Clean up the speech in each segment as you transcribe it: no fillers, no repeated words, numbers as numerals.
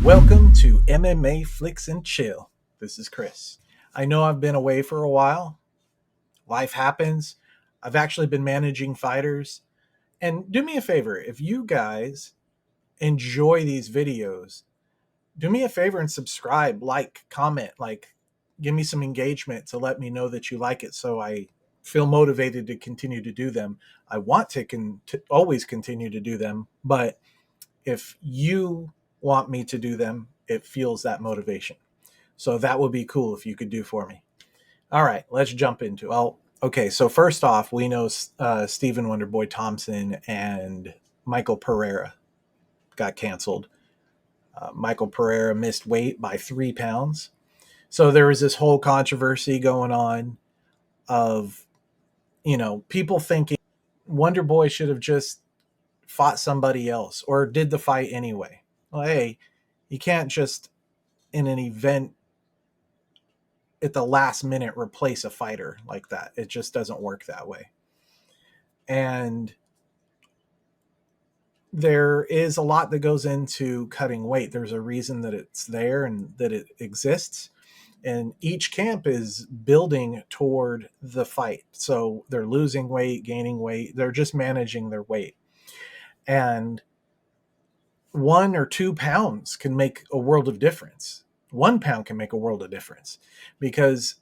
Welcome to MMA Flicks and Chill. This is Chris. I know I've been away for a while. Life happens. I've actually been managing fighters. And do me a favor, if you guys enjoy these videos, do me a favor and subscribe, like, comment, give me some engagement to let me know that you like it so I feel motivated to continue to do them. I want to always continue to do them, but if you want me to do them, it feels that motivation. So that would be cool if you could do for me. All right, let's jump into. Okay. So first off, we know Stephen Wonderboy Thompson and Michael Pereira got canceled. Michael Pereira missed weight by 3 pounds. So there was this whole controversy going on of, people thinking Wonderboy should have just fought somebody else or did the fight anyway. Well, hey, you can't just in an event at the last minute replace a fighter like that. It just doesn't work that way. And there is a lot that goes into cutting weight. There's a reason that it's there and that it exists. And each camp is building toward the fight. So they're losing weight, gaining weight. They're just managing their weight. And 1 or 2 pounds can make a world of difference. 1 pound can make a world of difference because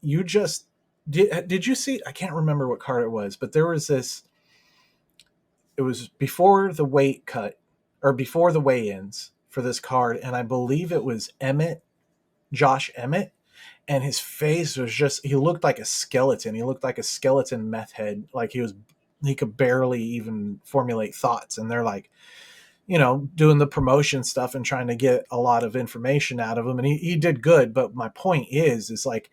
you just did you see, I can't remember what card it was, but there was this, it was before the weight cut or before the weigh-ins for this card, and I believe it was Josh Emmett, and his face was just, he looked like a skeleton. He looked like a skeleton meth head. Like he could barely even formulate thoughts. And they're like, doing the promotion stuff and trying to get a lot of information out of him. And he did good. But my point is like,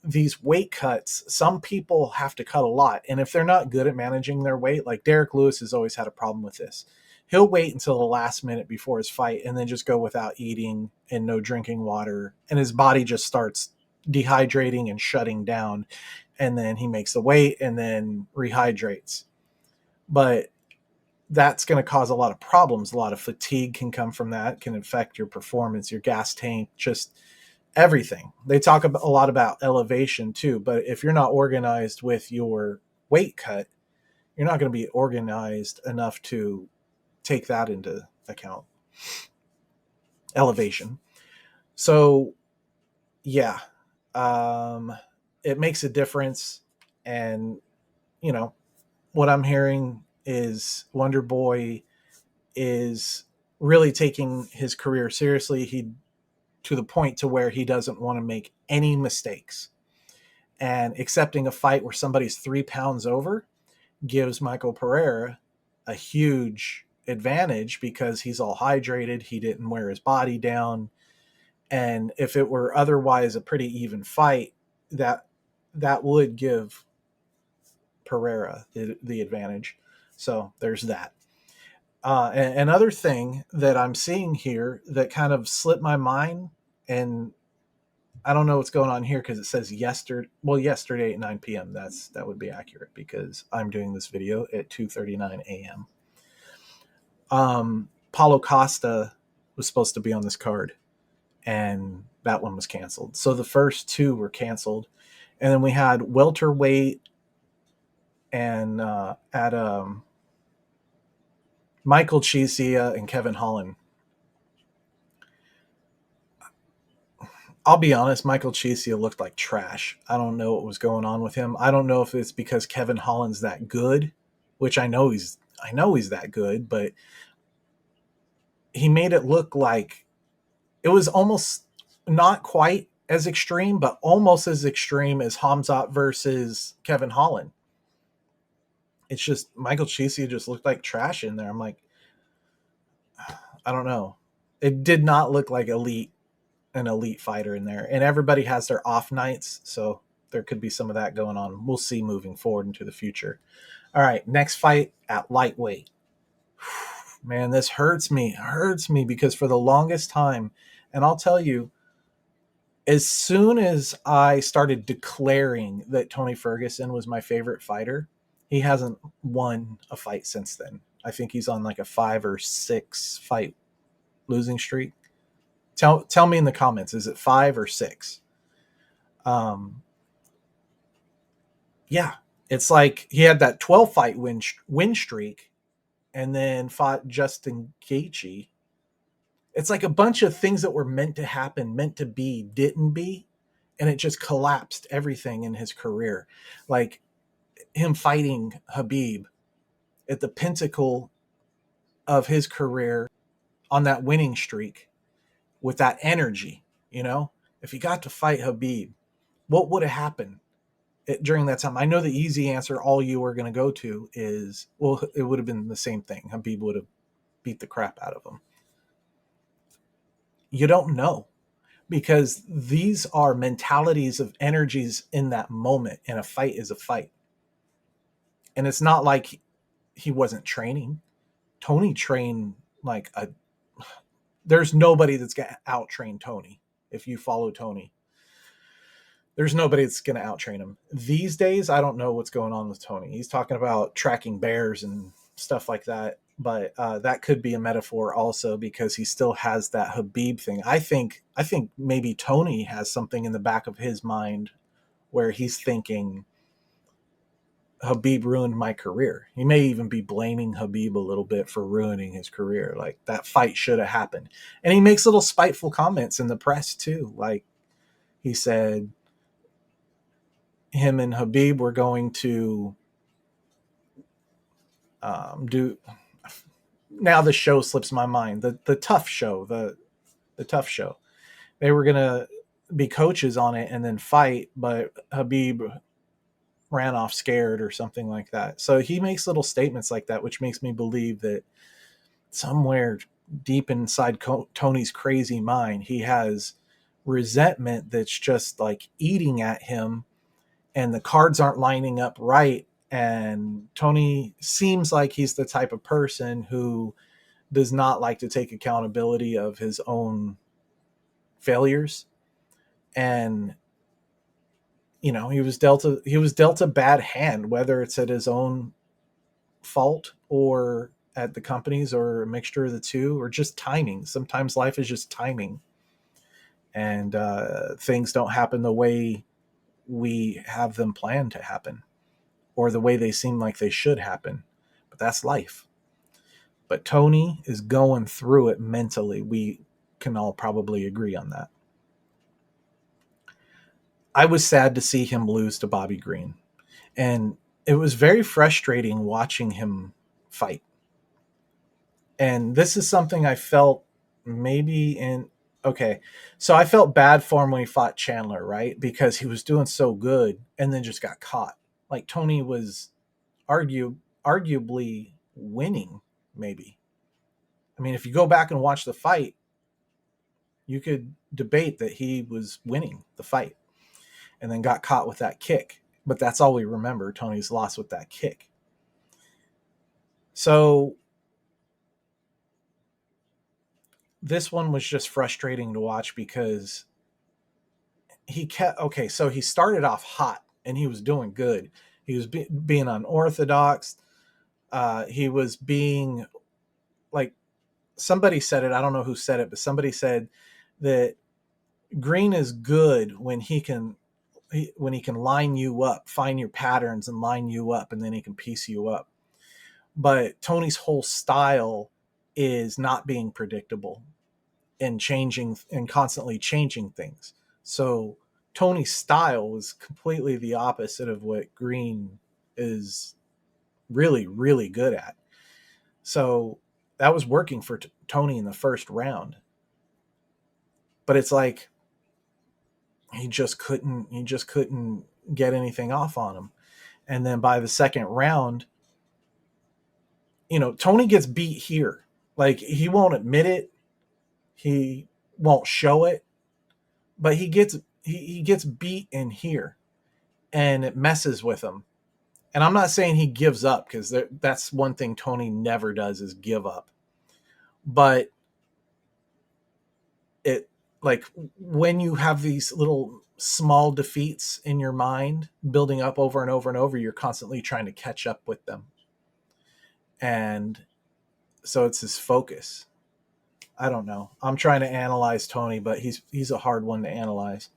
these weight cuts, some people have to cut a lot. And if they're not good at managing their weight, like Derek Lewis has always had a problem with this. He'll wait until the last minute before his fight and then just go without eating and no drinking water. And his body just starts dehydrating and shutting down. And then he makes the weight and then rehydrates. But that's going to cause a lot of problems. A lot of fatigue can come from that, can affect your performance, your gas tank, just everything. They talk a lot about elevation too, but if you're not organized with your weight cut, you're not going to be organized enough to take that into account. Elevation. So yeah, it makes a difference. And what I'm hearing is Wonder Boy is really taking his career seriously. He to the point to where he doesn't want to make any mistakes. And accepting a fight where somebody's 3 pounds over gives Michael Pereira a huge advantage because he's all hydrated. He didn't wear his body down. And if it were otherwise a pretty even fight, that would give Pereira the advantage. So there's that. Another thing that I'm seeing here that kind of slipped my mind, and I don't know what's going on here because it says yesterday at 9 p.m. That would be accurate because I'm doing this video at 2:39 a.m. Paulo Costa was supposed to be on this card, and that one was canceled. So the first two were canceled, and then we had welterweight and at Michael Chiesa and Kevin Holland. I'll be honest, Michael Chiesa looked like trash. I don't know what was going on with him. I don't know if it's because Kevin Holland's that good, which I know he's that good, but he made it look like it was almost not quite as extreme, but almost as extreme as Hamzat versus Kevin Holland. It's just Michael Chiesa just looked like trash in there. I'm like, I don't know. It did not look like an elite fighter in there, and everybody has their off nights, so there could be some of that going on. We'll see moving forward into the future. All right, next fight at lightweight. Man, this hurts me because for the longest time, and I'll tell you, as soon as I started declaring that Tony Ferguson was my favorite fighter, he hasn't won a fight since then. I think he's on like a 5 or 6 fight losing streak? Tell me in the comments. Is it 5 or 6? Um, yeah, it's like he had that 12 fight win streak, and then fought Justin Gaethje. It's like a bunch of things that were meant to happen, meant to be, didn't be, and it just collapsed everything in his career. Like him fighting Habib at the pinnacle of his career on that winning streak with that energy, you know? If he got to fight Habib, what would have happened during that time? I know the easy answer all you are going to go to is, well, it would have been the same thing. Habib would have beat the crap out of him. You don't know, because these are mentalities of energies in that moment, and a fight is a fight. And it's not like he wasn't training. Tony trained like a there's nobody that's going to out train Tony. If you follow Tony, there's nobody that's going to out train him these days. I don't know what's going on with Tony. He's talking about tracking bears and stuff like that, but that could be a metaphor also, because he still has that Habib thing. I think maybe Tony has something in the back of his mind where he's thinking Habib ruined my career. He may even be blaming Habib a little bit for ruining his career. Like, that fight should have happened. And he makes little spiteful comments in the press too. Like, he said him and Habib were going to do. Now the show slips my mind. The tough show, the tough show. They were gonna be coaches on it and then fight, but Habib ran off scared or something like that. So he makes little statements like that, which makes me believe that somewhere deep inside Tony's crazy mind, he has resentment that's just like eating at him, and the cards aren't lining up right. And Tony seems like he's the type of person who does not like to take accountability of his own failures. And he was dealt a bad hand, whether it's at his own fault or at the company's, or a mixture of the two, or just timing. Sometimes life is just timing, and things don't happen the way we have them planned to happen, or the way they seem like they should happen. But that's life. But Tony is going through it mentally. We can all probably agree on that. I was sad to see him lose to Bobby Green. And it was very frustrating watching him fight. And this is something I felt maybe in. Okay, so I felt bad for him when he fought Chandler, right? Because he was doing so good and then just got caught. Like, Tony was arguably winning, maybe. I mean, if you go back and watch the fight, you could debate that he was winning the fight and then got caught with that kick. But that's all we remember. Tony's loss with that kick. So this one was just frustrating to watch, because so he started off hot and he was doing good. He was being unorthodox. He was being like, somebody said it. I don't know who said it, but somebody said that Green is good when he can line you up, find your patterns and line you up, and then he can piece you up. But Tony's whole style is not being predictable and changing and constantly changing things. So Tony's style was completely the opposite of what Green is really, really good at. So that was working for Tony in the first round. But it's like he just couldn't get anything off on him. And then by the second round, Tony gets beat here. Like, he won't admit it. He won't show it, but he gets beat in here, and it messes with him. And I'm not saying he gives up, because that's one thing Tony never does, is give up. But it, like, when you have these little small defeats in your mind building up over and over and over, you're constantly trying to catch up with them. And so it's his focus. I don't know. I'm trying to analyze Tony, but he's a hard one to analyze.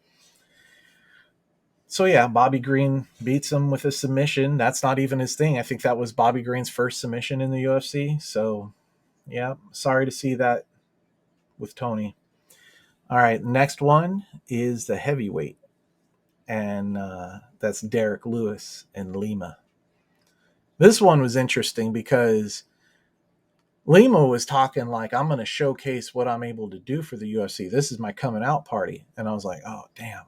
So yeah, Bobby Green beats him with a submission. That's not even his thing. I think that was Bobby Green's first submission in the UFC. So yeah, sorry to see that with Tony. All right, next one is the heavyweight, and that's Derek Lewis and Lima. This one was interesting because Lima was talking like, I'm going to showcase what I'm able to do for the UFC. This is my coming out party. And I was like, oh, damn.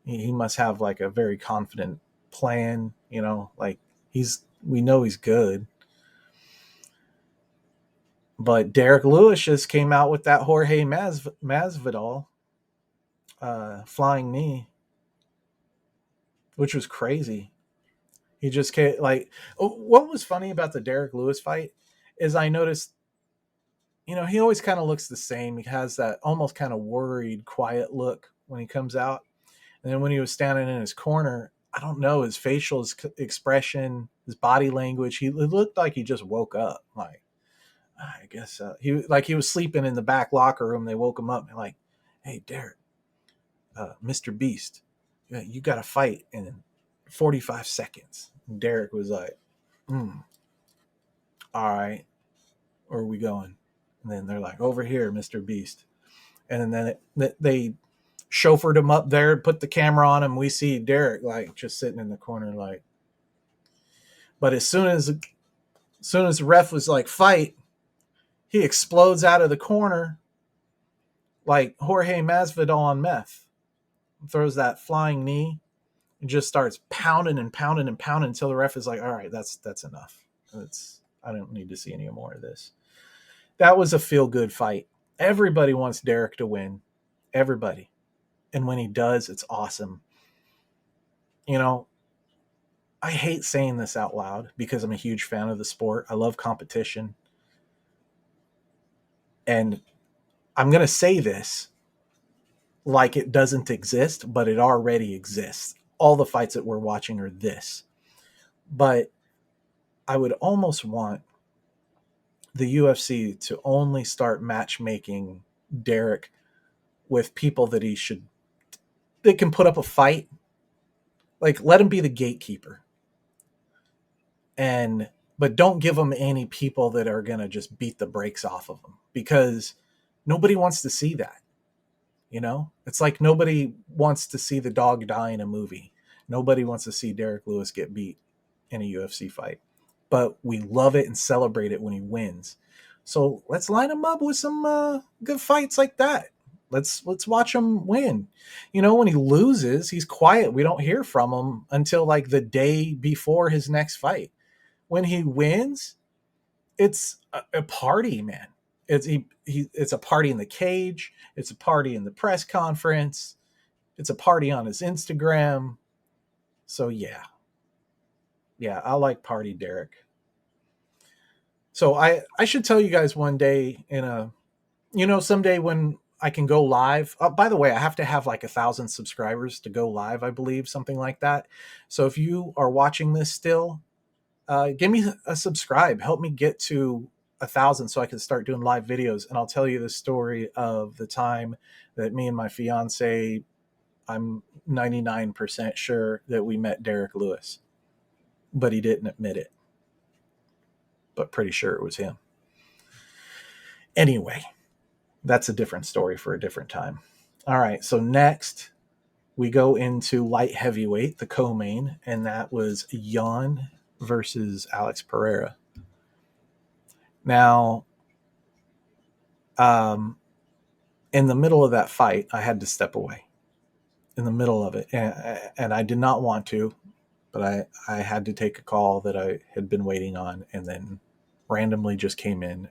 He must have like a very confident plan, like we know he's good. But Derek Lewis just came out with that Jorge Masvidal flying knee, which was crazy. He just came, like, what was funny about the Derek Lewis fight is I noticed, he always kind of looks the same. He has that almost kind of worried, quiet look when he comes out. And then when he was standing in his corner, I don't know, his facial expression, his body language, it looked like he just woke up. Like, I guess he was sleeping in the back locker room. They woke him up and like, hey, Derek, Mr. Beast, you got to fight in 45 seconds. And Derek was like, all right, where are we going? And then they're like, over here, Mr. Beast. And then they chauffeured him up there, put the camera on him. We see Derek like just sitting in the corner, like. But as soon as the ref was like, fight, he explodes out of the corner like Jorge Masvidal on meth. Throws that flying knee and just starts pounding and pounding and pounding until the ref is like, all right, that's enough. I don't need to see any more of this. That was a feel-good fight. Everybody wants Derek to win. Everybody. And when he does, it's awesome. I hate saying this out loud because I'm a huge fan of the sport. I love competition. And I'm going to say this like it doesn't exist, but it already exists. All the fights that we're watching are this. But I would almost want the UFC to only start matchmaking Derek with people that they can put up a fight. Like, let him be the gatekeeper. But don't give him any people that are going to just beat the brakes off of him, because nobody wants to see that. It's like nobody wants to see the dog die in a movie. Nobody wants to see Derek Lewis get beat in a UFC fight, but we love it and celebrate it when he wins. So let's line him up with some good fights like that. Let's watch him win. When he loses, he's quiet. We don't hear from him until like the day before his next fight. When he wins, it's a party, man. It's a party in the cage. It's a party in the press conference. It's a party on his Instagram. So yeah, I like Party Derek. So I should tell you guys one day someday when I can go live. By the way, I have to have like 1,000 subscribers to go live, I believe, something like that. So if you are watching this still, give me a subscribe. Help me get to 1,000 so I can start doing live videos. And I'll tell you the story of the time that me and my fiance, I'm 99% sure that we met Derek Lewis, but he didn't admit it. But pretty sure it was him. Anyway, that's a different story for a different time. All right, so next we go into light heavyweight, the co-main, and that was Jan versus Alex Pereira. Now, in the middle of that fight, I had to step away in the middle of it, and I did not want to, but I had to take a call that I had been waiting on, and then randomly just came in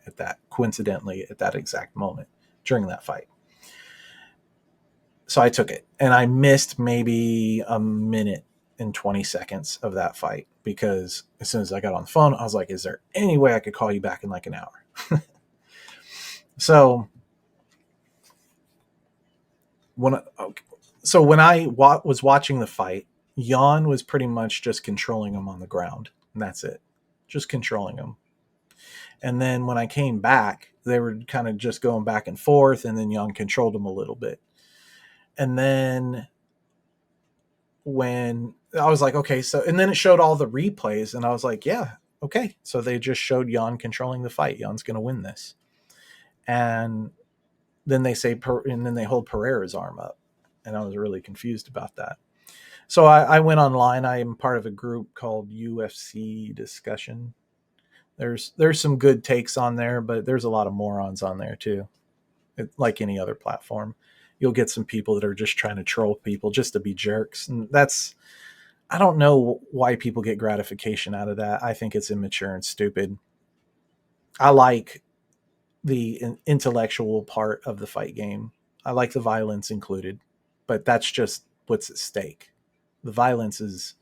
coincidentally at that exact moment during that fight. So I took it, and I missed maybe a minute and 20 seconds of that fight, because as soon as I got on the phone, I was like, is there any way I could call you back in like an hour? So when I was watching the fight, Jan was pretty much just controlling him on the ground, and that's it. Just controlling him. And then when I came back, they were kind of just going back and forth, and then Jan controlled them a little bit. And then when I was like, okay, so, and then it showed all the replays, and I was like, yeah, okay. So they just showed Jan controlling the fight. Jan's going to win this. And then they say, and then they hold Pereira's arm up. And I was really confused about that. So I went online. I am part of a group called UFC Discussion. There's some good takes on there, but there's a lot of morons on there too. Like any other platform, you'll get some people that are just trying to troll people just to be jerks, and that's, I don't know why people get gratification out of that. I think it's immature and stupid. I like the intellectual part of the fight game. I like the violence included, but that's just what's at stake. The violence is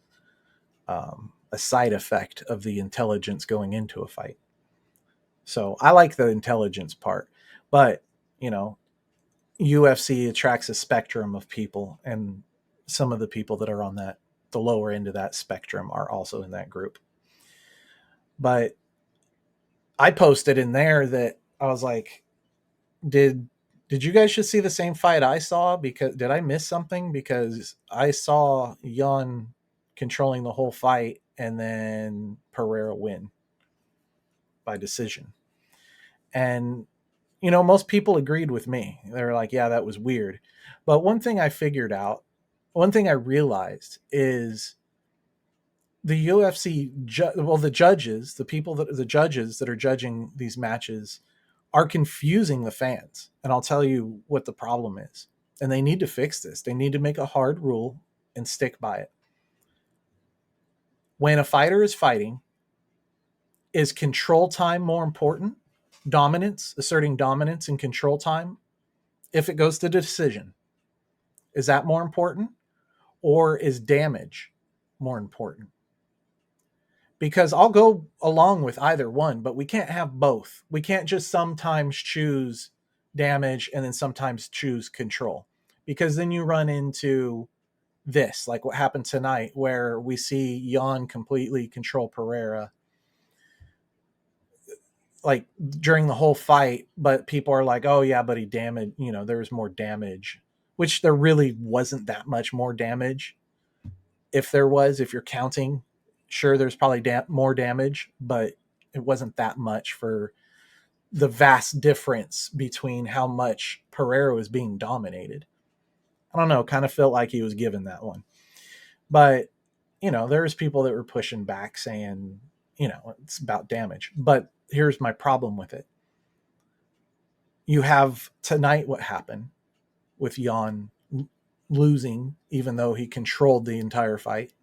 a side effect of the intelligence going into a fight. So I like the intelligence part, but you know, UFC attracts a spectrum of people, and some of the people that are on that, the lower end of that spectrum, are also in that group. But I posted in there that I was like, did you guys just see the same fight I saw? Because did I miss something? Because I saw Jan controlling the whole fight and then Pereira win by decision. And most people agreed with me. They were like, yeah, that was weird. But one thing I realized is the UFC, the judges, the judges that are judging these matches are confusing the fans. And I'll tell you what the problem is. And they need to fix this. They need to make a hard rule and stick by it. When a fighter is fighting, is control time more important? Dominance, asserting dominance and control time, if it goes to decision, is that more important? Or is damage more important? Because I'll go along with either one, but we can't have both. We can't just sometimes choose damage and then sometimes choose control, because then you run into this, like what happened tonight, where we see Jan completely control Pereira like during the whole fight, but people are like, oh yeah, but he damaged, there was more damage, which there really wasn't that much more damage. If you're counting, sure, there's probably more damage, but it wasn't that much for the vast difference between how much Pereira was being dominated. I don't know, kind of felt like he was given that one. But, there's people that were pushing back saying, it's about damage. But here's my problem with it. You have tonight what happened with Jan losing, even though he controlled the entire fight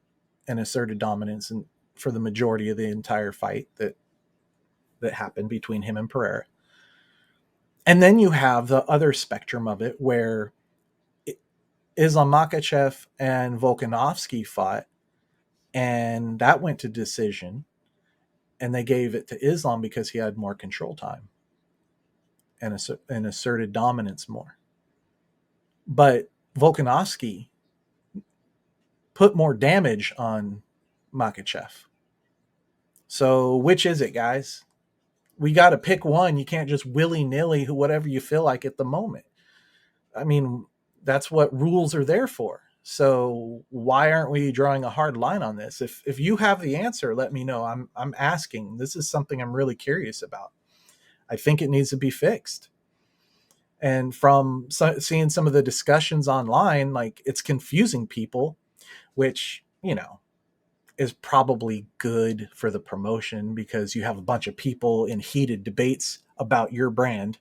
and asserted dominance and for the majority of the entire fight that happened between him and Pereira. And then you have the other spectrum of it where Islam Makhachev and Volkanovski fought, and that went to decision, and they gave it to Islam because he had more control time and asserted dominance more. But Volkanovski put more damage on Makhachev. So which is it, guys? We got to pick one. You can't just willy-nilly whatever you feel like at the moment. I mean, that's what rules are there for. So why aren't we drawing a hard line on this? If you have the answer, let me know. I'm asking. This is something I'm really curious about. I think it needs to be fixed. And from seeing some of the discussions online, like, it's confusing people, which, is probably good for the promotion, because you have a bunch of people in heated debates about your brand.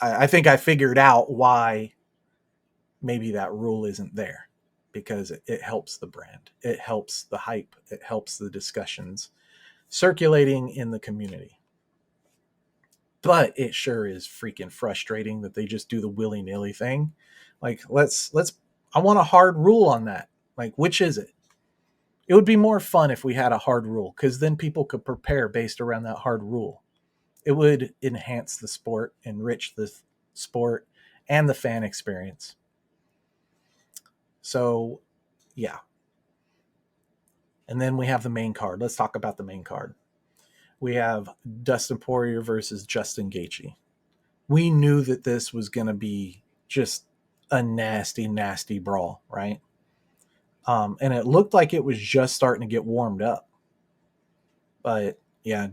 I think I figured out why maybe that rule isn't there, because it helps the brand. It helps the hype. It helps the discussions circulating in the community. But it sure is freaking frustrating that they just do the willy-nilly thing. Like, I want a hard rule on that. Like, which is it? It would be more fun if we had a hard rule, because then people could prepare based around that hard rule. It would enhance the sport, enrich the sport, and the fan experience. So, yeah. And then we have the main card. Let's talk about the main card. we have Dustin Poirier versus Justin Gaethje. We knew that this was going to be just a nasty, nasty brawl, right? And it looked like it was just starting to get warmed up. But yeah,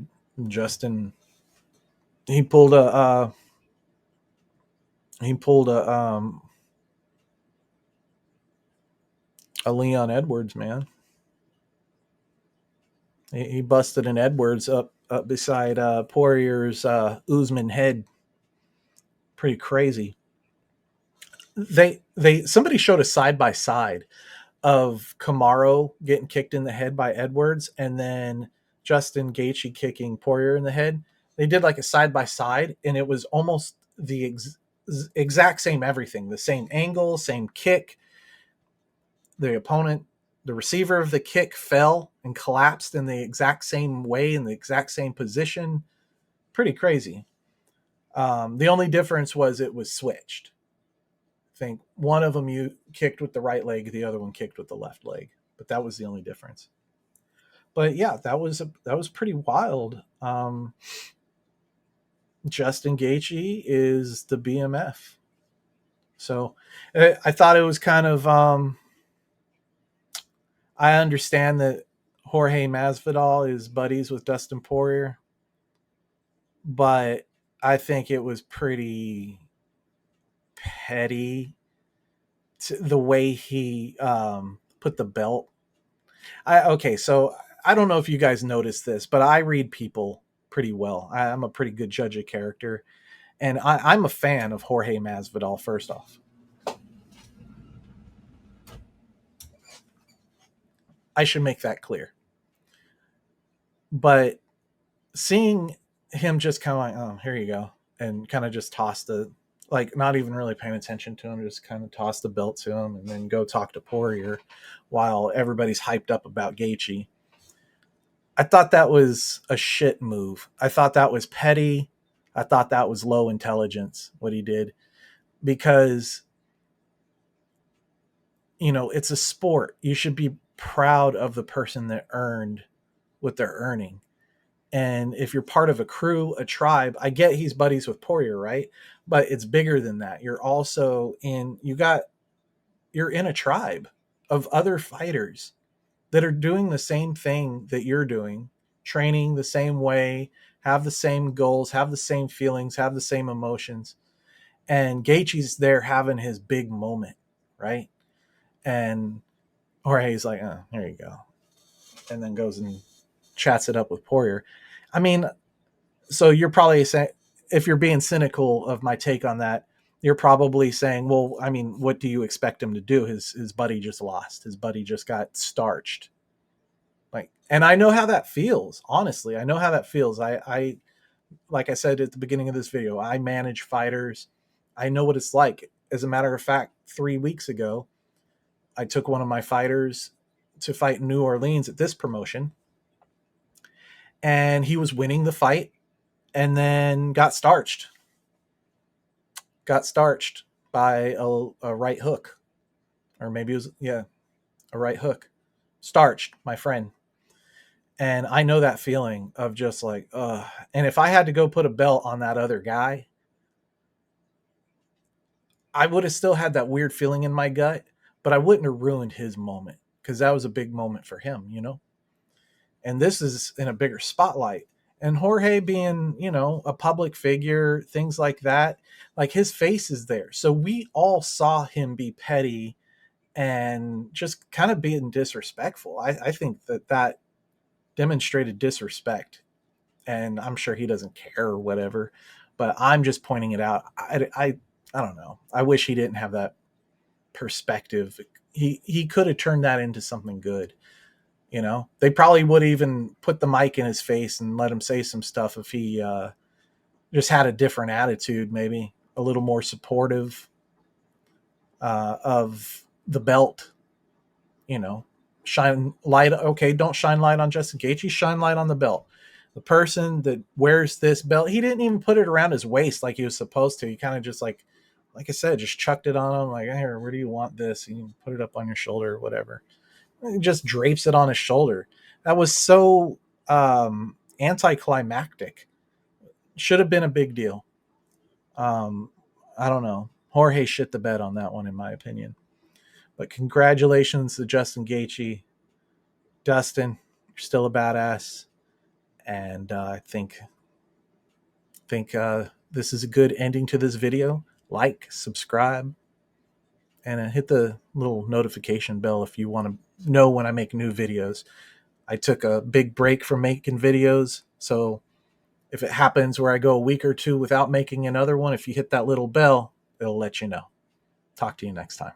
Justin, he pulled a Leon Edwards, man. He busted an Edwards up beside Poirier's Usman head. Pretty crazy. They somebody showed a side by side of Camaro getting kicked in the head by Edwards, and then Justin Gaethje kicking Poirier in the head. They did like a side by side, and it was almost the exact same everything, the same angle, same kick. The opponent, the receiver of the kick, fell and collapsed in the exact same way, in the exact same position. Pretty crazy. The only difference was it was switched. I think one of them you kicked with the right leg, the other one kicked with the left leg, but that was the only difference. But yeah, that was pretty wild. Justin Gaethje is the BMF, so I thought it was kind of. I understand that Jorge Masvidal is buddies with Dustin Poirier, but I think it was pretty petty the way he put the belt. Okay, so I don't know if you guys noticed this, but I read people pretty well. I'm a pretty good judge of character, and I'm a fan of Jorge Masvidal. First off, I should make that clear. But seeing him just kind of like, oh, here you go, and kind of just toss the, like, not even really paying attention to him, just kind of toss the belt to him and then go talk to Poirier while everybody's hyped up about Gaethje. I thought that was a shit move. I thought that was petty. I thought that was low intelligence what he did, because it's a sport. You should be proud of the person that earned what they're earning. And if you're part of a crew, a tribe, I get he's buddies with Poirier, right? But it's bigger than that. You're also you're in a tribe of other fighters that are doing the same thing that you're doing, training the same way, have the same goals, have the same feelings, have the same emotions. And Gaethje's there having his big moment, right? And Jorge's like, oh, there you go. And then goes and chats it up with Poirier. I mean, so you're probably saying, if you're being cynical of my take on that, you're probably saying, well, I mean, what do you expect him to do? His buddy just lost. His buddy just got starched. Like, and I know how that feels. Honestly, I know how that feels. I like I said at the beginning of this video, I manage fighters. I know what it's like. As a matter of fact, 3 weeks ago, I took one of my fighters to fight in New Orleans at this promotion, and he was winning the fight and then got starched by a right hook, or maybe it was, yeah, a right hook, starched my friend. And I know that feeling of just like, and if I had to go put a belt on that other guy, I would have still had that weird feeling in my gut, but I wouldn't have ruined his moment, because that was a big moment for him. And this is in a bigger spotlight. And Jorge being, a public figure, things like that, like his face is there. So we all saw him be petty and just kind of being disrespectful. I think that demonstrated disrespect. And I'm sure he doesn't care or whatever, but I'm just pointing it out. I don't know. I wish he didn't have that perspective. He could have turned that into something good. They probably would even put the mic in his face and let him say some stuff if he just had a different attitude, maybe a little more supportive of the belt. Shine light. Okay, don't shine light on Justin Gaethje. Shine light on the belt. The person that wears this belt, he didn't even put it around his waist like he was supposed to. He kind of just like I said, just chucked it on him. Like, here, where do you want this? And you put it up on your shoulder or whatever. He just drapes it on his shoulder. That was so anticlimactic. Should have been a big deal. Um, I don't know. Jorge shit the bed on that one, in my opinion. But congratulations to Justin Gaethje. Dustin, you're still a badass, and I think this is a good ending to this video. Like, subscribe, and hit the little notification bell if you want to know when I make new videos. I took a big break from making videos, so if it happens where I go a week or two without making another one, if you hit that little bell, it'll let you know. Talk to you next time.